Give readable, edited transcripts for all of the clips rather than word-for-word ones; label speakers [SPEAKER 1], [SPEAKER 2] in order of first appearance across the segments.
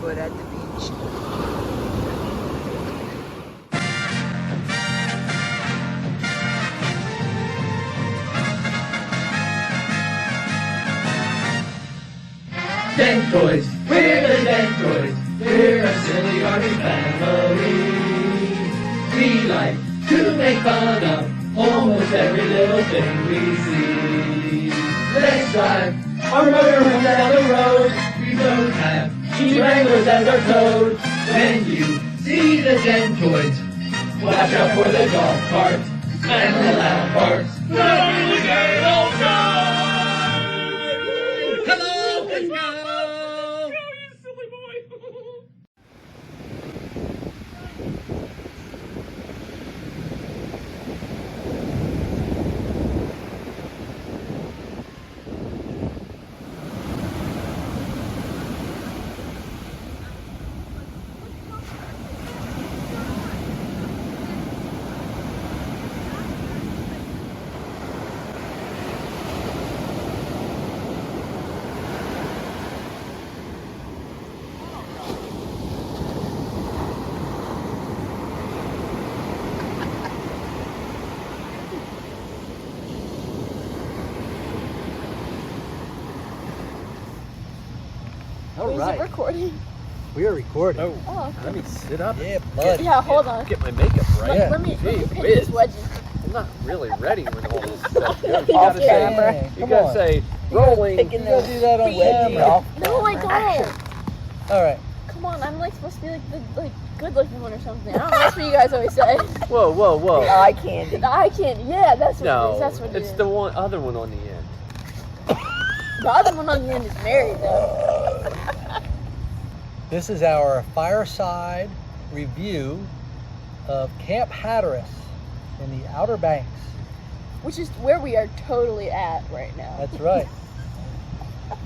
[SPEAKER 1] barefoot at the beach.
[SPEAKER 2] Dentoids, we're the Dentoids. We're a silly army family. We like to make fun of almost every little thing we see. Let's drive our motorhome down the road. We both have Jeep Wranglers as our code. When you see the Dentoids, watch out for the golf carts and the loud parts. We're the gay old guys. Hello, let's go.
[SPEAKER 3] All right.
[SPEAKER 4] Is it recording?
[SPEAKER 3] We are recording.
[SPEAKER 4] Oh, okay.
[SPEAKER 5] Let me sit up.
[SPEAKER 3] Yeah, bud.
[SPEAKER 4] Yeah, hold on.
[SPEAKER 5] Get my makeup right.
[SPEAKER 3] Yeah.
[SPEAKER 4] Let me
[SPEAKER 5] Gee
[SPEAKER 4] pick
[SPEAKER 5] whiz.
[SPEAKER 4] this wedgie.
[SPEAKER 5] I'm not really ready with all this stuff. You
[SPEAKER 4] Off
[SPEAKER 5] gotta say,
[SPEAKER 4] camera.
[SPEAKER 5] you
[SPEAKER 3] Come
[SPEAKER 5] gotta
[SPEAKER 3] on.
[SPEAKER 5] say rolling.
[SPEAKER 3] You gotta do that on camera.
[SPEAKER 4] No, I don't.
[SPEAKER 3] All right.
[SPEAKER 4] Come on, I'm like supposed to be like the good looking one or something. I don't know. That's what you guys always say.
[SPEAKER 5] Whoa, whoa, whoa.
[SPEAKER 1] Eye candy.
[SPEAKER 4] The eye candy. Yeah, that's what it
[SPEAKER 5] No,
[SPEAKER 4] is. That's what it
[SPEAKER 5] it's
[SPEAKER 4] is.
[SPEAKER 5] the other one on the end.
[SPEAKER 4] The other one on the end is married though.
[SPEAKER 3] This is our fireside review of Camp Hatteras in the Outer Banks.
[SPEAKER 4] Which is where we are totally at right now.
[SPEAKER 3] That's right.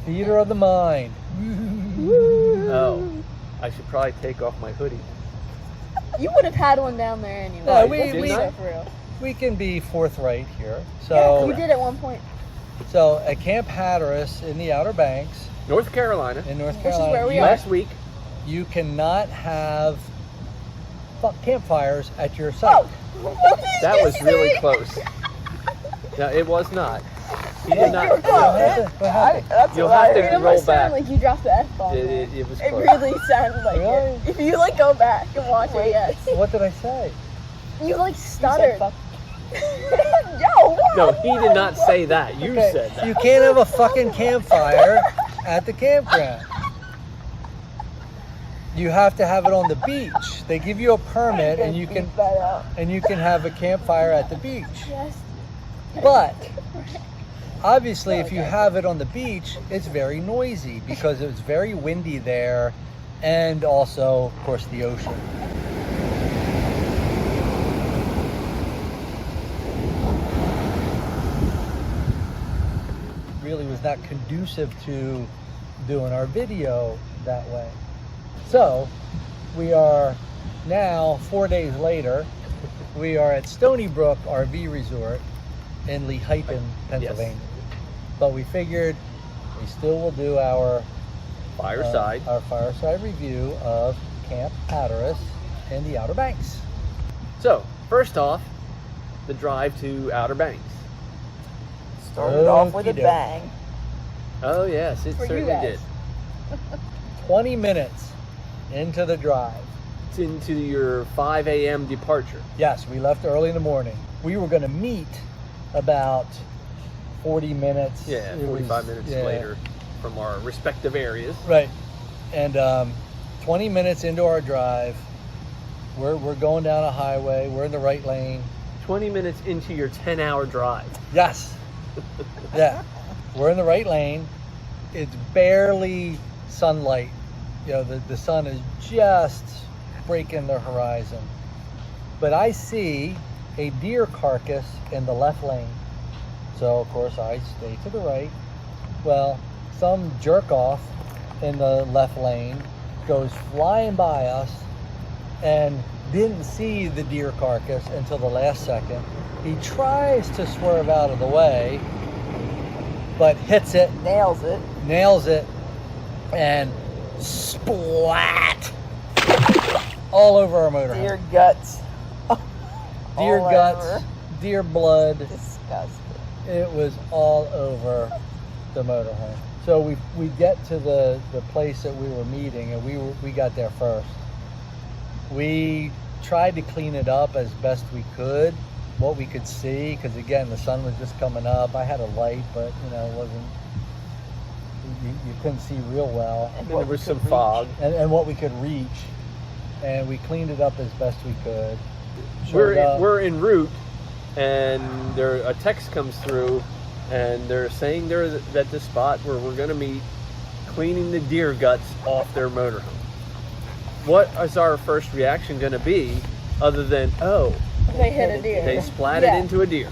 [SPEAKER 3] Theater of the mind.
[SPEAKER 5] Oh, I should probably take off my hoodie.
[SPEAKER 4] You would have had one down there anyway.
[SPEAKER 3] No,
[SPEAKER 5] we-
[SPEAKER 4] So for real.
[SPEAKER 3] We can be forthright here.
[SPEAKER 4] Yeah,
[SPEAKER 3] So,
[SPEAKER 4] you did at one point.
[SPEAKER 3] so at Camp Hatteras in the Outer Banks
[SPEAKER 5] North Carolina.
[SPEAKER 3] in North
[SPEAKER 4] Which is
[SPEAKER 3] Carolina,
[SPEAKER 4] where we
[SPEAKER 3] you,
[SPEAKER 4] are.
[SPEAKER 5] Last week.
[SPEAKER 3] you cannot have campfires at your site.
[SPEAKER 4] Oh,
[SPEAKER 5] That was really close. No, it was not. He did not.
[SPEAKER 3] What happened?
[SPEAKER 1] That's
[SPEAKER 5] You'll
[SPEAKER 1] what
[SPEAKER 5] have
[SPEAKER 1] I
[SPEAKER 5] to
[SPEAKER 4] It
[SPEAKER 5] roll
[SPEAKER 4] almost
[SPEAKER 5] back.
[SPEAKER 4] sounded like you dropped the F-bomb.
[SPEAKER 5] It was
[SPEAKER 4] It
[SPEAKER 5] close.
[SPEAKER 4] really sounded like
[SPEAKER 3] Really?
[SPEAKER 4] it. If you like go back and watch it, yes.
[SPEAKER 3] What did I say?
[SPEAKER 4] You like stuttered.
[SPEAKER 1] fuck.
[SPEAKER 4] Yo, what?
[SPEAKER 5] No, he did not say that. You
[SPEAKER 3] Okay,
[SPEAKER 5] said that.
[SPEAKER 3] you can't have a fucking campfire at the campground. You have to have it on the beach. They give you a permit and you can have a campfire at the beach.
[SPEAKER 4] Yes.
[SPEAKER 3] But obviously if you have it on the beach, it's very noisy because it's very windy there and also of course the ocean. Really was not conducive to doing our video that way. So we are now 4 days later. We are at Stony Brook RV Resort in Lehighton, Pennsylvania. But we figured we still will do our
[SPEAKER 5] Fireside.
[SPEAKER 3] our fireside review of Camp Hatteras in the Outer Banks.
[SPEAKER 5] So, first off, the drive to Outer Banks.
[SPEAKER 1] Started off with a
[SPEAKER 3] Okey-doke.
[SPEAKER 1] bang.
[SPEAKER 5] Oh, yes, it
[SPEAKER 4] For you
[SPEAKER 5] certainly
[SPEAKER 4] guys.
[SPEAKER 5] did.
[SPEAKER 3] 20 minutes into the drive.
[SPEAKER 5] It's into your 5 a.m. departure.
[SPEAKER 3] Yes, we left early in the morning. We were going to meet about 40 minutes.
[SPEAKER 5] Yeah,
[SPEAKER 3] It
[SPEAKER 5] 45
[SPEAKER 3] was-
[SPEAKER 5] minutes
[SPEAKER 3] yeah.
[SPEAKER 5] later from our respective areas.
[SPEAKER 3] Right. And 20 minutes into our drive, we're going down a highway. We're in the right lane.
[SPEAKER 5] 20 minutes into your 10-hour drive.
[SPEAKER 3] Yes. Yeah. We're in the right lane. It's barely sunlight. You know, the sun is just breaking the horizon. But I see a deer carcass in the left lane. So, of course, I stay to the right. Well, some jerk off in the left lane goes flying by us and didn't see the deer carcass until the last second. He tries to swerve out of the way, but hits it,
[SPEAKER 1] Nails it.
[SPEAKER 3] nails it, and splat all over our motorhome.
[SPEAKER 1] Deer guts.
[SPEAKER 3] Deer
[SPEAKER 1] all
[SPEAKER 3] guts,
[SPEAKER 1] over.
[SPEAKER 3] deer blood.
[SPEAKER 1] Disgusting.
[SPEAKER 3] It was all over the motorhome. So we get to the place that we were meeting, and we got there first. We tried to clean it up as best we could, what we could see, because again, the sun was just coming up. I had a light, but it wasn't. You couldn't see real well.
[SPEAKER 1] And
[SPEAKER 5] There
[SPEAKER 1] what
[SPEAKER 5] was
[SPEAKER 1] we
[SPEAKER 5] some
[SPEAKER 1] could reach.
[SPEAKER 5] fog.
[SPEAKER 3] And what we could reach, and we cleaned it up as best we could. Showed up.
[SPEAKER 5] We're en route, and a text comes through, and they're saying they're at the spot where we're going to meet, cleaning the deer guts off their motorhome. What is our first reaction going to be, other than, oh,
[SPEAKER 4] They hit a deer.
[SPEAKER 5] they splatted
[SPEAKER 4] Yeah.
[SPEAKER 5] into a deer,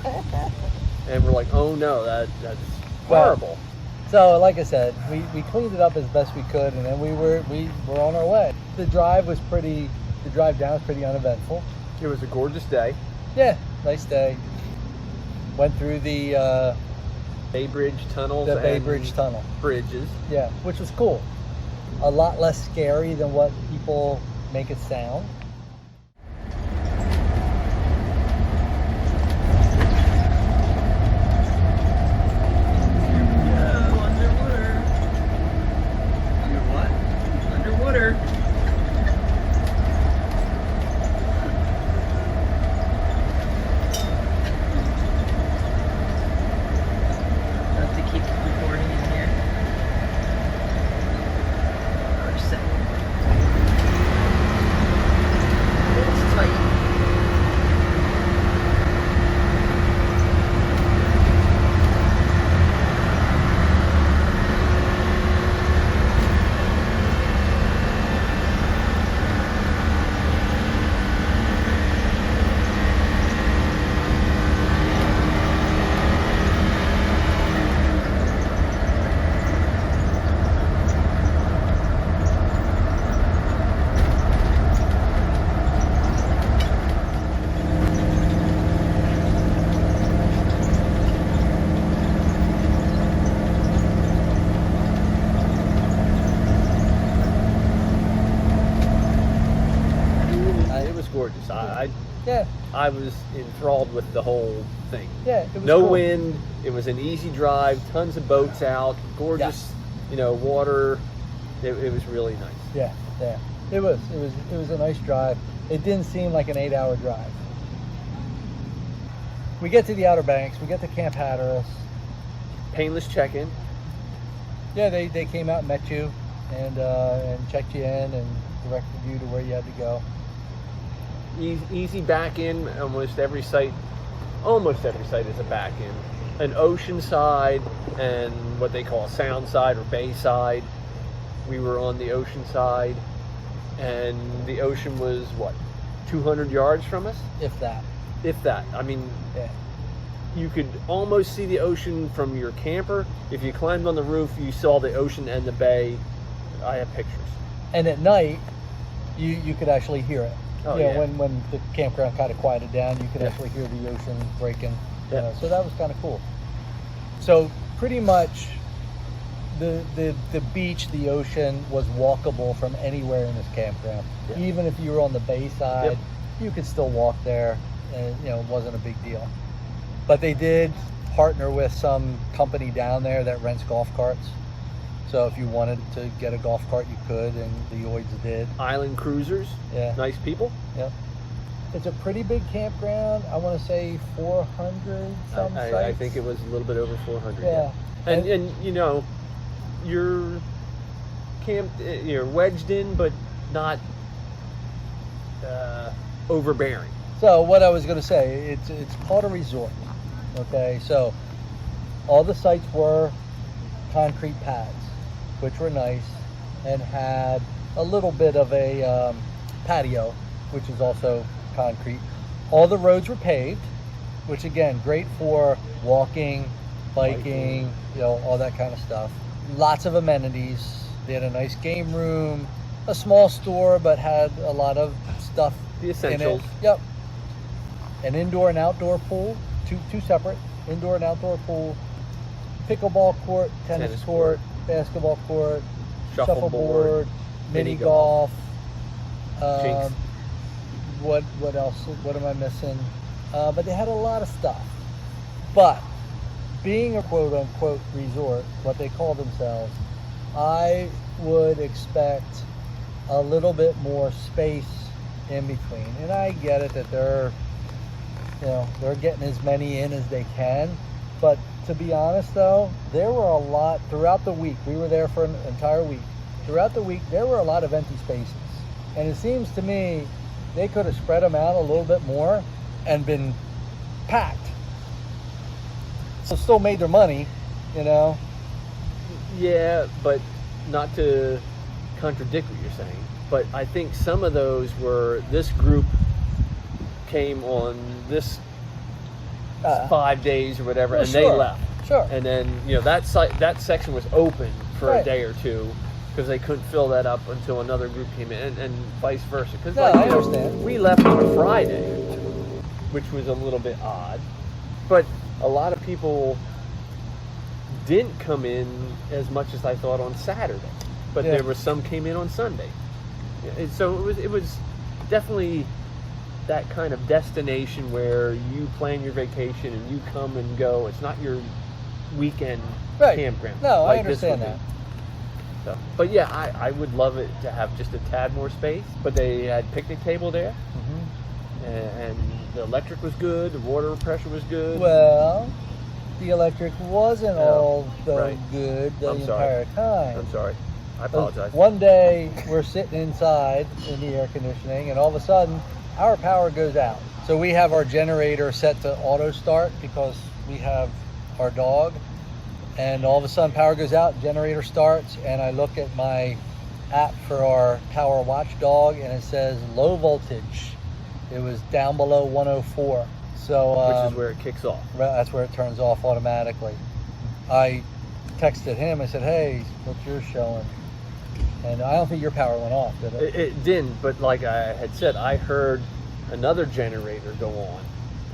[SPEAKER 5] and we're like, oh no, that's
[SPEAKER 3] Well,
[SPEAKER 5] horrible.
[SPEAKER 3] So, like I said, we cleaned it up as best we could, and then we were on our way. The drive down was pretty uneventful.
[SPEAKER 5] It was a gorgeous day.
[SPEAKER 3] Yeah, nice day. Went through the
[SPEAKER 5] Bay Bridge tunnels
[SPEAKER 3] Bay
[SPEAKER 5] and
[SPEAKER 3] Bridge Tunnel.
[SPEAKER 5] bridges.
[SPEAKER 3] Yeah, which was cool. A lot less scary than what people make it sound.
[SPEAKER 2] Underwater. Have to keep recording in here. Or set. It's tight.
[SPEAKER 5] It was gorgeous.
[SPEAKER 3] Yeah,
[SPEAKER 5] I was enthralled with the whole thing.
[SPEAKER 3] yeah. It was
[SPEAKER 5] No
[SPEAKER 3] cool.
[SPEAKER 5] wind. It was an easy drive. Tons of boats out. Gorgeous, water. It was really nice.
[SPEAKER 3] Yeah, yeah. It was a nice drive. It didn't seem like an 8-hour drive. We get to the Outer Banks. We get to Camp Hatteras.
[SPEAKER 5] Painless check-in.
[SPEAKER 3] Yeah, they came out and met you, and checked you in and directed you to where you had to go.
[SPEAKER 5] Easy back in. Almost every site is a back in. An ocean side and what they call a sound side or bay side. We were on the ocean side, and the ocean was 200 yards from us,
[SPEAKER 3] If that.
[SPEAKER 5] if that. I mean,
[SPEAKER 3] Yeah.
[SPEAKER 5] you could almost see the ocean from your camper. If you climbed on the roof, you saw the ocean and the bay. I have pictures.
[SPEAKER 3] And at night, you could actually hear it.
[SPEAKER 5] Oh,
[SPEAKER 3] You know,
[SPEAKER 5] yeah.
[SPEAKER 3] when the campground kind of quieted down, you could
[SPEAKER 5] Yeah.
[SPEAKER 3] actually hear the ocean breaking.
[SPEAKER 5] Yeah.
[SPEAKER 3] So that was kind of cool. So pretty much the beach, the ocean was walkable from anywhere in this campground.
[SPEAKER 5] Yeah.
[SPEAKER 3] Even if you were on the bay side,
[SPEAKER 5] Yep.
[SPEAKER 3] you could still walk there, and it wasn't a big deal. But they did partner with some company down there that rents golf carts. So if you wanted to get a golf cart, you could, and the Oyds did.
[SPEAKER 5] Island cruisers.
[SPEAKER 3] Yeah.
[SPEAKER 5] Nice people.
[SPEAKER 3] Yep. It's a pretty big campground. I want to say 400 some
[SPEAKER 5] I
[SPEAKER 3] sites.
[SPEAKER 5] think it was a little bit over 400.
[SPEAKER 3] Yeah.
[SPEAKER 5] And you're camped, you're wedged in, but not overbearing.
[SPEAKER 3] So what I was going to say, it's called a resort. Okay, so all the sites were concrete pads, which were nice, and had a little bit of a patio, which is also concrete. All the roads were paved, which again, great for walking, biking, all that kind of stuff. Lots of amenities. They had a nice game room, a small store, but had a lot of stuff
[SPEAKER 5] The
[SPEAKER 3] in
[SPEAKER 5] essentials.
[SPEAKER 3] it. Yep. An indoor and outdoor pool, two separate, indoor and outdoor pool, pickleball court, tennis court, basketball court,
[SPEAKER 5] Shuffleboard.
[SPEAKER 3] mini golf.
[SPEAKER 5] Jinx.
[SPEAKER 3] What else? What am I missing? But they had a lot of stuff. But being a quote unquote resort, what they call themselves, I would expect a little bit more space in between. And I get it that they're getting as many in as they can. But to be honest though, there were a lot throughout the week. We were there for an entire week. Throughout the week, there were a lot of empty spaces. And it seems to me they could have spread them out a little bit more and been packed. So still made their money, you know.
[SPEAKER 5] Yeah, but not to contradict what you're saying, but I think some of those were, this group came on this 5 days or whatever,
[SPEAKER 3] well,
[SPEAKER 5] and
[SPEAKER 3] sure.
[SPEAKER 5] they left.
[SPEAKER 3] Sure.
[SPEAKER 5] And then, that section was open for
[SPEAKER 3] Right.
[SPEAKER 5] a day or two because they couldn't fill that up until another group came in, and vice versa. Because
[SPEAKER 3] No, I understand.
[SPEAKER 5] we left on a Friday, which was a little bit odd, but a lot of people didn't come in as much as I thought on Saturday, but
[SPEAKER 3] Yeah.
[SPEAKER 5] there were some came in on Sunday. So it was definitely that kind of destination where you plan your vacation and you come and go. It's not your weekend
[SPEAKER 3] Right.
[SPEAKER 5] campground.
[SPEAKER 3] No, I
[SPEAKER 5] like this
[SPEAKER 3] understand
[SPEAKER 5] would
[SPEAKER 3] that.
[SPEAKER 5] be. So, but yeah, I would love it to have just a tad more space. But they had picnic table there, and the electric was good. The water pressure was good.
[SPEAKER 3] Well, the electric wasn't
[SPEAKER 5] Oh,
[SPEAKER 3] all so
[SPEAKER 5] right.
[SPEAKER 3] good the
[SPEAKER 5] I'm sorry.
[SPEAKER 3] entire time.
[SPEAKER 5] I'm sorry. I apologize.
[SPEAKER 3] One day we're sitting inside in the air conditioning, and all of a sudden our power goes out. So we have our generator set to auto start because we have our dog, and all of a sudden power goes out, generator starts, and I look at my app for our power watch dog, and it says low voltage. It was down below 104. So
[SPEAKER 5] Which is where it kicks off.
[SPEAKER 3] that's where it turns off automatically. I texted him. I said, "Hey, what's yours showing?" And I don't think your power went off, did it?
[SPEAKER 5] It didn't, but like I had said, I heard another generator go on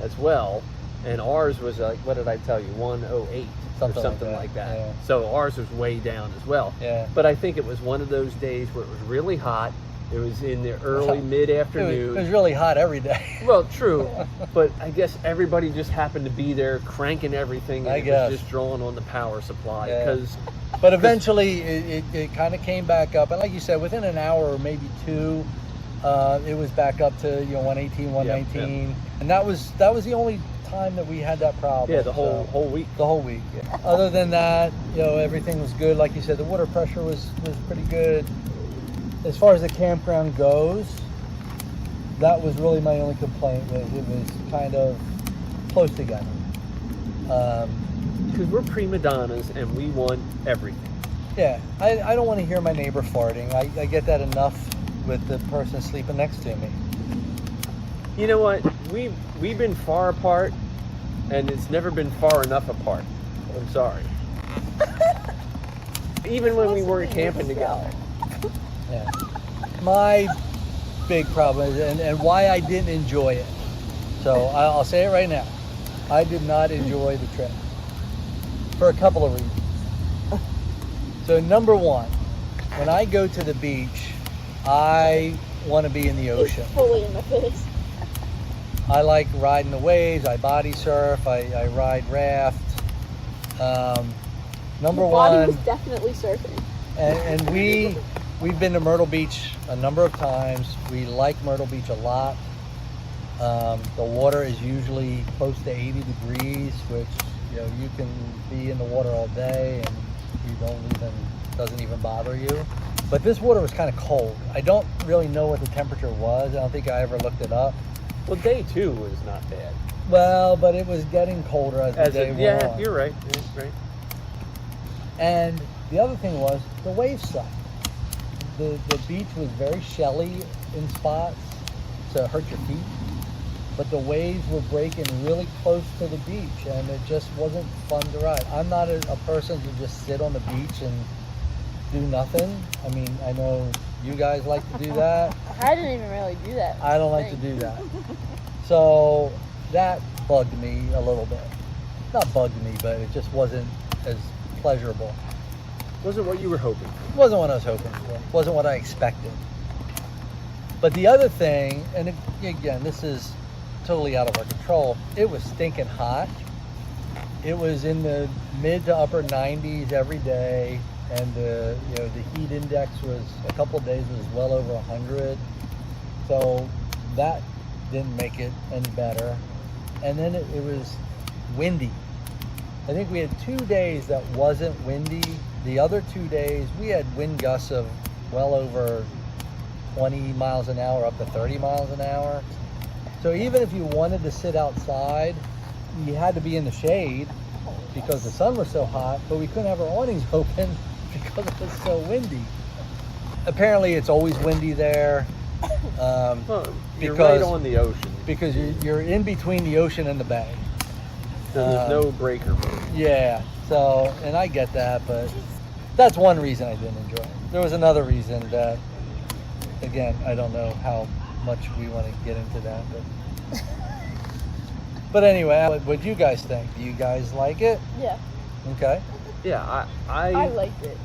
[SPEAKER 5] as well, and ours was like, what did I tell you, 108 or something like that.
[SPEAKER 3] Yeah.
[SPEAKER 5] So ours was way down as well.
[SPEAKER 3] Yeah.
[SPEAKER 5] But I think it was one of those days where it was really hot. It was in the early mid-afternoon.
[SPEAKER 3] It was really hot every day.
[SPEAKER 5] Well, true, but I guess everybody just happened to be there cranking everything, and
[SPEAKER 3] I
[SPEAKER 5] it
[SPEAKER 3] guess.
[SPEAKER 5] was just drawing on the power supply.
[SPEAKER 3] Yeah.
[SPEAKER 5] Because
[SPEAKER 3] But eventually it kind of came back up. And like you said, within an hour or maybe two, it was back up to 118, 119. And that was the only time that we had that problem.
[SPEAKER 5] yeah, the whole week.
[SPEAKER 3] The whole week. Yeah. Other than that, everything was good. Like you said, the water pressure was pretty good. As far as the campground goes, that was really my only complaint. It was kind of close together.
[SPEAKER 5] Because we're prima donnas and we want everything.
[SPEAKER 3] Yeah, I don't want to hear my neighbor farting. I get that enough with the person sleeping next to me.
[SPEAKER 5] You know what? We've been far apart, and it's never been far enough apart. I'm sorry. Even when we weren't camping together.
[SPEAKER 3] Yeah. My big problem is, and why I didn't enjoy it. So I'll say it right now. I did not enjoy the trip for a couple of reasons. So number one, when I go to the beach, I want to be in the ocean.
[SPEAKER 4] It's fully in my face.
[SPEAKER 3] I like riding the waves. I body surf. I ride raft. Number
[SPEAKER 4] Your body
[SPEAKER 3] one,
[SPEAKER 4] was definitely surfing.
[SPEAKER 3] and we've been to Myrtle Beach a number of times. We like Myrtle Beach a lot. The water is usually close to 80 degrees, which you can be in the water all day and doesn't even bother you. But this water was kind of cold. I don't really know what the temperature was. I don't think I ever looked it up.
[SPEAKER 5] Well, day 2 was not bad.
[SPEAKER 3] Well, but it was getting colder as the day went on.
[SPEAKER 5] You're right. You're right.
[SPEAKER 3] And the other thing was the waves sucked. The beach was very shelly in spots, so it hurt your feet. But the waves were breaking really close to the beach, and it just wasn't fun to ride. I'm not a person to just sit on the beach and do nothing. I mean, I know you guys like to do that.
[SPEAKER 4] I didn't even really do that.
[SPEAKER 3] I don't like to do that. So that bugged me a little bit. Not bugged me, but it just wasn't as pleasurable.
[SPEAKER 5] Wasn't what you were hoping for.
[SPEAKER 3] Wasn't what I was hoping for. Wasn't what I expected. But the other thing, and again, this is totally out of our control, it was stinking hot. It was in the mid to upper 90s every day, and the heat index was a couple of days was well over 100. So that didn't make it any better. And then it was windy. I think we had 2 days that wasn't windy. The other 2 days we had wind gusts of well over 20 miles an hour up to 30 miles an hour. So even if you wanted to sit outside, you had to be in the shade because the sun was so hot, but we couldn't have our awnings open because it was so windy. Apparently it's always windy there.
[SPEAKER 5] Well, you're
[SPEAKER 3] because-
[SPEAKER 5] right on the ocean.
[SPEAKER 3] Because you're in between the ocean and the bay.
[SPEAKER 5] So there's no breaker.
[SPEAKER 3] Yeah, so, and I get that, but that's one reason I didn't enjoy it. There was another reason that, again, I don't know how much we want to get into that, but anyway, what do you guys think? Do you guys like it?
[SPEAKER 4] Yeah,
[SPEAKER 3] Okay.
[SPEAKER 5] Yeah,
[SPEAKER 4] I liked it.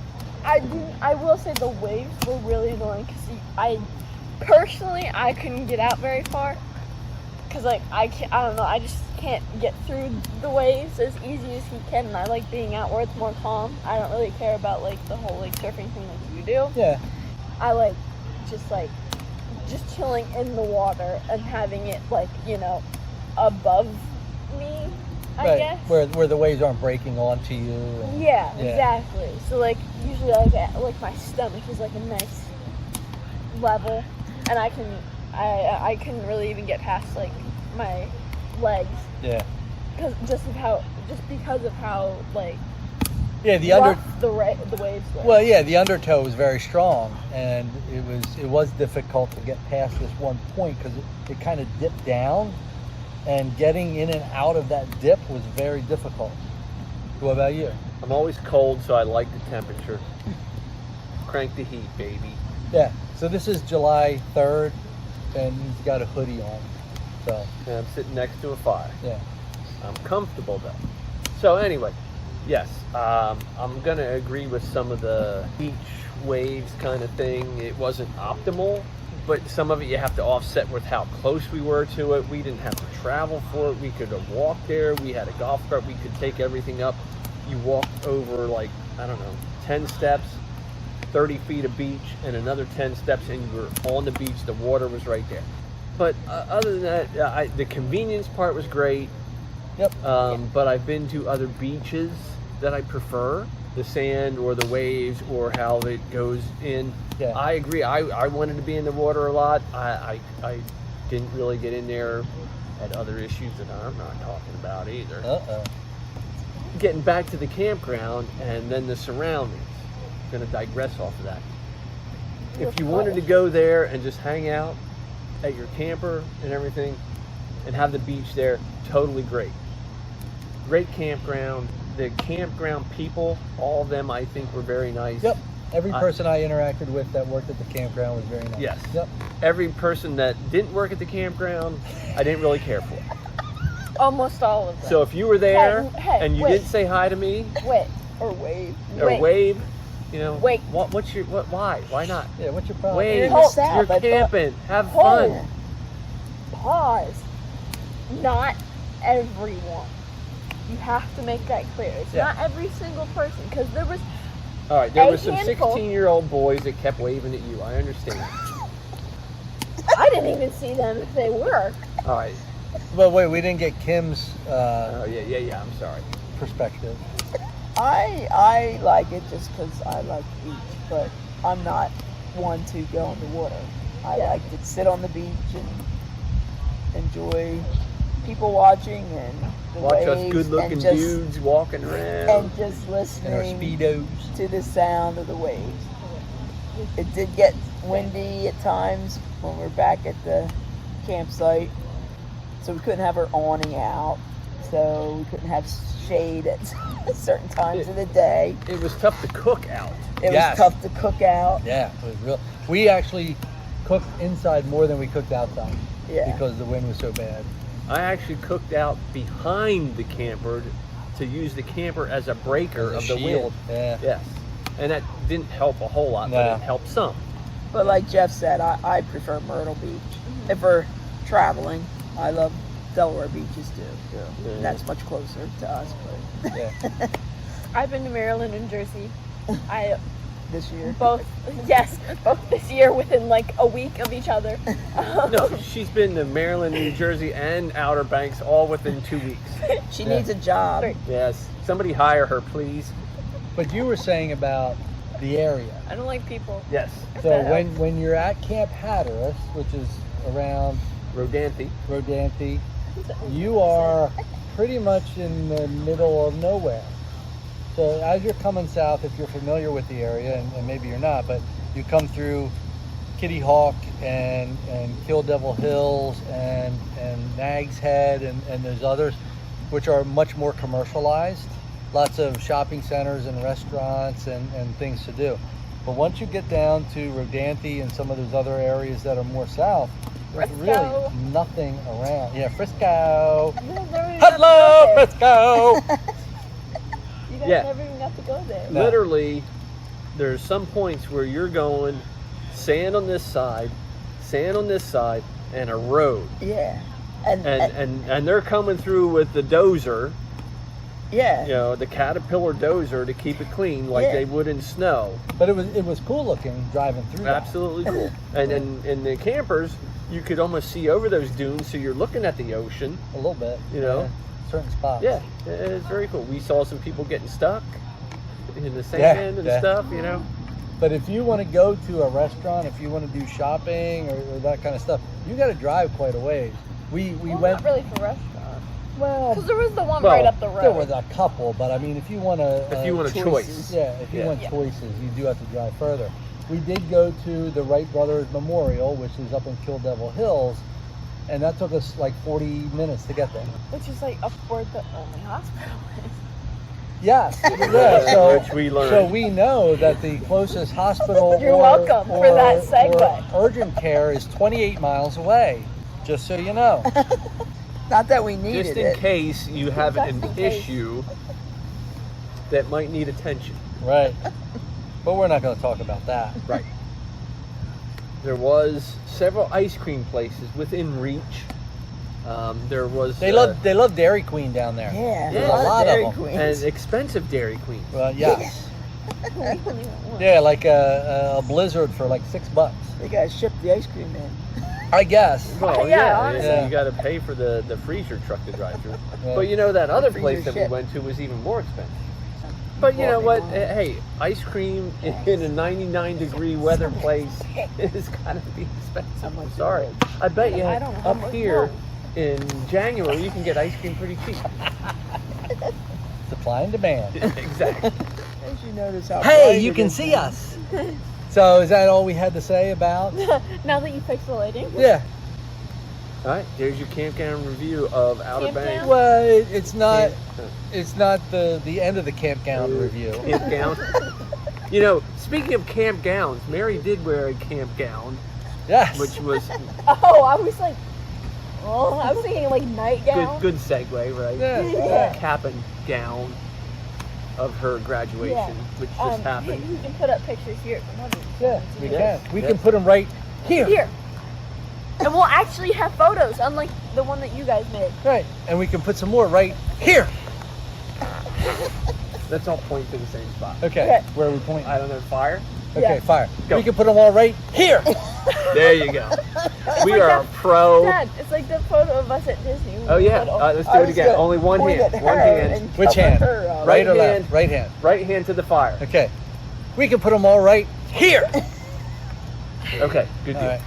[SPEAKER 4] I will say the waves were really annoying because I couldn't get out very far because like I don't know, I just can't get through the waves as easy as he can, and I like being out where it's more calm. I don't really care about like the whole like surfing thing like you do.
[SPEAKER 3] Yeah.
[SPEAKER 4] I like just chilling in the water and having it like, above me, I guess.
[SPEAKER 3] Where the waves aren't breaking onto you. And,
[SPEAKER 4] Yeah, exactly. So like usually like my stomach is like a nice level, and I couldn't really even get past like my legs
[SPEAKER 3] Yeah.
[SPEAKER 4] because of how like
[SPEAKER 3] Yeah, the
[SPEAKER 4] rough the waves were.
[SPEAKER 3] Well, yeah, the undertow was very strong, and it was difficult to get past this one point because it kind of dipped down, and getting in and out of that dip was very difficult. What about you?
[SPEAKER 5] I'm always cold, so I like the temperature. Crank the heat, baby.
[SPEAKER 3] Yeah. So this is July 3rd, and he's got a hoodie on. So
[SPEAKER 5] And I'm sitting next to a fire.
[SPEAKER 3] yeah.
[SPEAKER 5] I'm comfortable though. So anyway, yes, I'm gonna agree with some of the beach waves kind of thing. It wasn't optimal, but some of it you have to offset with how close we were to it. We didn't have to travel for it. We could have walked there. We had a golf cart. We could take everything up. You walked over like, I don't know, 10 steps, 30 feet of beach, and another 10 steps, and you were on the beach. The water was right there. But other than that, the convenience part was great.
[SPEAKER 3] Yep.
[SPEAKER 5] But I've been to other beaches that I prefer, the sand or the waves or how it goes in.
[SPEAKER 3] Yeah.
[SPEAKER 5] I agree. I wanted to be in the water a lot. I didn't really get in there. Had other issues that I'm not talking about either.
[SPEAKER 3] Uh-oh.
[SPEAKER 5] Getting back to the campground and then the surroundings. I'm going to digress off of that. If you wanted to go there and just hang out at your camper and everything and have the beach there, totally great. Great campground. The campground people, all of them, I think, were very nice.
[SPEAKER 3] Yep. Every person I interacted with that worked at the campground was very nice.
[SPEAKER 5] Yes.
[SPEAKER 3] Yep.
[SPEAKER 5] Every person that didn't work at the campground, I didn't really care for.
[SPEAKER 4] Almost all of them.
[SPEAKER 5] So if you were there
[SPEAKER 4] Hey,
[SPEAKER 5] and you
[SPEAKER 4] wait.
[SPEAKER 5] didn't say hi to me
[SPEAKER 4] Wait, or wave.
[SPEAKER 5] or
[SPEAKER 4] Wait.
[SPEAKER 5] wave,
[SPEAKER 4] Wait.
[SPEAKER 5] Why not?
[SPEAKER 3] Yeah, what's your problem?
[SPEAKER 5] Wave.
[SPEAKER 4] in the South,
[SPEAKER 5] You're
[SPEAKER 4] I thought-
[SPEAKER 5] camping. Have
[SPEAKER 4] Hold.
[SPEAKER 5] fun.
[SPEAKER 4] Pause. Not everyone. You have to make that clear. It's
[SPEAKER 3] Yeah.
[SPEAKER 4] not every single person, because there was.
[SPEAKER 5] All right, there
[SPEAKER 4] A
[SPEAKER 5] were some
[SPEAKER 4] handful.
[SPEAKER 5] 16-year-old boys that kept waving at you. I understand.
[SPEAKER 4] I didn't even see them if they were.
[SPEAKER 5] All right.
[SPEAKER 3] But wait, we didn't get Kim's
[SPEAKER 5] Oh, yeah. I'm sorry.
[SPEAKER 3] perspective.
[SPEAKER 1] I like it just because I like the beach, but I'm not one to go in the water. I
[SPEAKER 4] Yeah.
[SPEAKER 1] like to sit on the beach and enjoy people watching and the
[SPEAKER 5] Watch us
[SPEAKER 1] waves
[SPEAKER 5] good-looking
[SPEAKER 1] and just,
[SPEAKER 5] dudes walking around.
[SPEAKER 1] and just
[SPEAKER 3] And our
[SPEAKER 1] listening
[SPEAKER 3] speedos.
[SPEAKER 1] to the sound of the waves. It did get windy at times when we were back at the campsite, so we couldn't have our awning out, so we couldn't have shade at certain times of the day.
[SPEAKER 5] It was tough to cook out.
[SPEAKER 1] It
[SPEAKER 3] Yes.
[SPEAKER 1] was tough to cook out.
[SPEAKER 3] Yeah, it was real. We actually cooked inside more than we cooked outside
[SPEAKER 1] Yeah.
[SPEAKER 3] because the wind was so bad.
[SPEAKER 5] I actually cooked out behind the camper to use the camper as a breaker
[SPEAKER 3] As a
[SPEAKER 5] of the
[SPEAKER 3] shield.
[SPEAKER 5] wind.
[SPEAKER 3] Yeah.
[SPEAKER 5] Yes. and that didn't help a whole lot, but
[SPEAKER 3] No.
[SPEAKER 5] it helped some.
[SPEAKER 1] But like Jeff said, I prefer Myrtle Beach. If we're traveling, I love Delaware beaches too.
[SPEAKER 5] Yeah.
[SPEAKER 1] And that's much closer to us, but
[SPEAKER 3] Yeah.
[SPEAKER 4] I've been to Maryland and Jersey. I
[SPEAKER 1] this year.
[SPEAKER 4] both this year within like a week of each other.
[SPEAKER 5] No, she's been to Maryland, New Jersey, and Outer Banks all within 2 weeks.
[SPEAKER 1] She
[SPEAKER 3] Yeah.
[SPEAKER 1] needs a job.
[SPEAKER 4] Right.
[SPEAKER 5] Yes, somebody hire her, please.
[SPEAKER 3] But you were saying about the area.
[SPEAKER 4] I don't like people.
[SPEAKER 5] Yes,
[SPEAKER 3] So
[SPEAKER 4] the hell?
[SPEAKER 3] when you're at Camp Hatteras, which is around
[SPEAKER 5] Rodanthe.
[SPEAKER 3] Rodanthe, you are pretty much in the middle of nowhere. So as you're coming south, if you're familiar with the area, and maybe you're not, but you come through Kitty Hawk and Kill Devil Hills and Nag's Head and there's others which are much more commercialized. Lots of shopping centers and restaurants and things to do. But once you get down to Rodanthe and some of those other areas that are more south, there's
[SPEAKER 4] Frisco.
[SPEAKER 3] really nothing around. Yeah, Frisco.
[SPEAKER 4] You guys never even
[SPEAKER 3] Hello,
[SPEAKER 4] got to go there.
[SPEAKER 3] Frisco.
[SPEAKER 4] You guys
[SPEAKER 5] Yeah.
[SPEAKER 4] never even got to go there.
[SPEAKER 3] No.
[SPEAKER 5] Literally, there's some points where you're going sand on this side, and a road.
[SPEAKER 1] Yeah. And
[SPEAKER 5] And they're coming through with the dozer,
[SPEAKER 1] yeah.
[SPEAKER 5] you know, the Caterpillar dozer to keep it clean like
[SPEAKER 1] Yeah.
[SPEAKER 5] they would in snow.
[SPEAKER 3] But it was cool looking driving through that.
[SPEAKER 5] Absolutely cool. And in the campers, you could almost see over those dunes, so you're looking at the ocean.
[SPEAKER 3] A little bit.
[SPEAKER 5] You know?
[SPEAKER 3] Yeah, certain spots.
[SPEAKER 5] Yeah, it's very cool. We saw some people getting stuck in the sand
[SPEAKER 3] Yeah,
[SPEAKER 5] and
[SPEAKER 3] yeah.
[SPEAKER 5] stuff, you know.
[SPEAKER 3] But if you want to go to a restaurant, if you want to do shopping or that kind of stuff, you got to drive quite a ways. We
[SPEAKER 4] Well,
[SPEAKER 3] went.
[SPEAKER 4] not really for restaurants.
[SPEAKER 3] Well,
[SPEAKER 4] Because there was the one
[SPEAKER 5] Well,
[SPEAKER 4] right up the road.
[SPEAKER 3] there was a couple, but I mean, if you want to,
[SPEAKER 5] If you want a choice.
[SPEAKER 3] yeah, if you
[SPEAKER 5] Yeah.
[SPEAKER 3] want
[SPEAKER 4] Yeah.
[SPEAKER 3] choices, you do have to drive further. We did go to the Wright Brothers Memorial, which is up in Kill Devil Hills, and that took us like 40 minutes to get there.
[SPEAKER 4] Which is like up where the only hospital is.
[SPEAKER 3] Yes, yeah. So,
[SPEAKER 5] Which we learned.
[SPEAKER 3] so we know that the closest hospital
[SPEAKER 4] You're welcome for that segue.
[SPEAKER 3] or urgent care is 28 miles away. Just so you know.
[SPEAKER 1] Not that we needed
[SPEAKER 5] Just in
[SPEAKER 1] it.
[SPEAKER 5] case you have
[SPEAKER 4] Just
[SPEAKER 5] an
[SPEAKER 4] in case.
[SPEAKER 5] issue that might need attention.
[SPEAKER 3] Right. But we're not going to talk about that.
[SPEAKER 5] Right. There was several ice cream places within reach. There was
[SPEAKER 3] They love Dairy Queen down there.
[SPEAKER 1] Yeah.
[SPEAKER 5] There's
[SPEAKER 3] a lot of
[SPEAKER 1] Dairy
[SPEAKER 3] them.
[SPEAKER 1] Queens.
[SPEAKER 5] and expensive Dairy Queen.
[SPEAKER 3] Well, yes.
[SPEAKER 4] We only went once.
[SPEAKER 3] Yeah, like a Blizzard for like $6.
[SPEAKER 1] They gotta ship the ice cream in.
[SPEAKER 3] I guess.
[SPEAKER 5] Well,
[SPEAKER 4] Yeah,
[SPEAKER 5] yeah,
[SPEAKER 4] honestly.
[SPEAKER 5] you got to pay for the freezer truck to drive through.
[SPEAKER 3] Yeah.
[SPEAKER 5] But you know that other
[SPEAKER 1] freezer
[SPEAKER 5] place that we
[SPEAKER 1] ship.
[SPEAKER 5] went to was even more expensive. But you know what? Hey, ice cream in a 99-degree weather place is kind of be
[SPEAKER 1] How
[SPEAKER 5] expensive.
[SPEAKER 1] much
[SPEAKER 5] I'm
[SPEAKER 1] is
[SPEAKER 5] sorry.
[SPEAKER 1] it?
[SPEAKER 5] I bet you
[SPEAKER 4] I don't know how
[SPEAKER 5] up
[SPEAKER 4] much
[SPEAKER 5] here
[SPEAKER 4] more.
[SPEAKER 5] in January you can get ice cream pretty cheap.
[SPEAKER 3] Supply and demand.
[SPEAKER 5] Exactly.
[SPEAKER 1] As you notice how
[SPEAKER 3] Hey,
[SPEAKER 1] bright
[SPEAKER 3] you
[SPEAKER 1] it
[SPEAKER 3] can
[SPEAKER 1] is
[SPEAKER 3] see
[SPEAKER 1] now.
[SPEAKER 3] us. So is that all we had to say about?
[SPEAKER 4] Now that you fixed the lighting.
[SPEAKER 3] Yeah.
[SPEAKER 5] All right, there's your campground review of Outer
[SPEAKER 4] Campground?
[SPEAKER 5] Banks.
[SPEAKER 3] Well, it's not. It's not the end of the campground review.
[SPEAKER 5] Camp gown. You know, speaking of camp gowns, Mary did wear a camp gown,
[SPEAKER 3] Yes.
[SPEAKER 5] which was
[SPEAKER 4] Oh, I was like, oh, I was thinking like nightgown.
[SPEAKER 5] good segue, right?
[SPEAKER 3] Yeah.
[SPEAKER 4] Yeah.
[SPEAKER 5] Cap and gown of her graduation,
[SPEAKER 4] Yeah.
[SPEAKER 5] which just happened.
[SPEAKER 4] You can put up pictures here. Come on,
[SPEAKER 3] Yeah, we
[SPEAKER 5] Yes,
[SPEAKER 3] can. We
[SPEAKER 5] yes.
[SPEAKER 3] can put them right here.
[SPEAKER 4] Here. And we'll actually have photos, unlike the one that you guys made.
[SPEAKER 3] Right. And we can put some more right here.
[SPEAKER 5] Let's all point to the same spot.
[SPEAKER 3] Okay.
[SPEAKER 4] Okay.
[SPEAKER 3] Where are we pointing?
[SPEAKER 5] I don't know, fire?
[SPEAKER 3] Okay,
[SPEAKER 4] Yeah.
[SPEAKER 3] fire.
[SPEAKER 5] Go.
[SPEAKER 3] We can put them all right here.
[SPEAKER 5] There you go. We
[SPEAKER 4] like
[SPEAKER 5] are
[SPEAKER 4] that-
[SPEAKER 5] pro.
[SPEAKER 4] Dad, it's like the photo of us at Disney.
[SPEAKER 5] Oh yeah, let's do it again. Only one hand. One hand.
[SPEAKER 3] Which hand?
[SPEAKER 1] Right.
[SPEAKER 3] Right or
[SPEAKER 5] Right
[SPEAKER 3] left?
[SPEAKER 5] hand.
[SPEAKER 3] Right hand.
[SPEAKER 5] Right hand to the fire.
[SPEAKER 3] Okay. We can put them all right here.
[SPEAKER 5] Okay, good
[SPEAKER 3] All
[SPEAKER 5] deal.
[SPEAKER 3] right.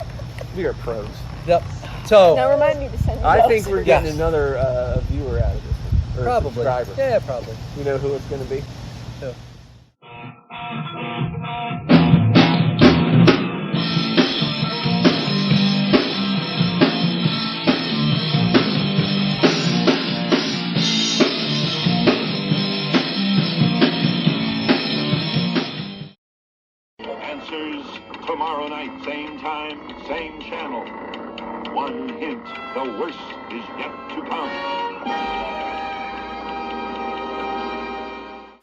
[SPEAKER 5] We are pros.
[SPEAKER 3] Yep. So
[SPEAKER 4] Now remind me to send you
[SPEAKER 5] I
[SPEAKER 4] those.
[SPEAKER 5] think we're getting
[SPEAKER 3] Yes.
[SPEAKER 5] another viewer out of this one. Or
[SPEAKER 3] probably.
[SPEAKER 5] subscriber.
[SPEAKER 3] Yeah, probably.
[SPEAKER 5] You know who it's going to be?
[SPEAKER 3] So,
[SPEAKER 6] Answers tomorrow night, same time, same channel. One hint, the worst is yet to come.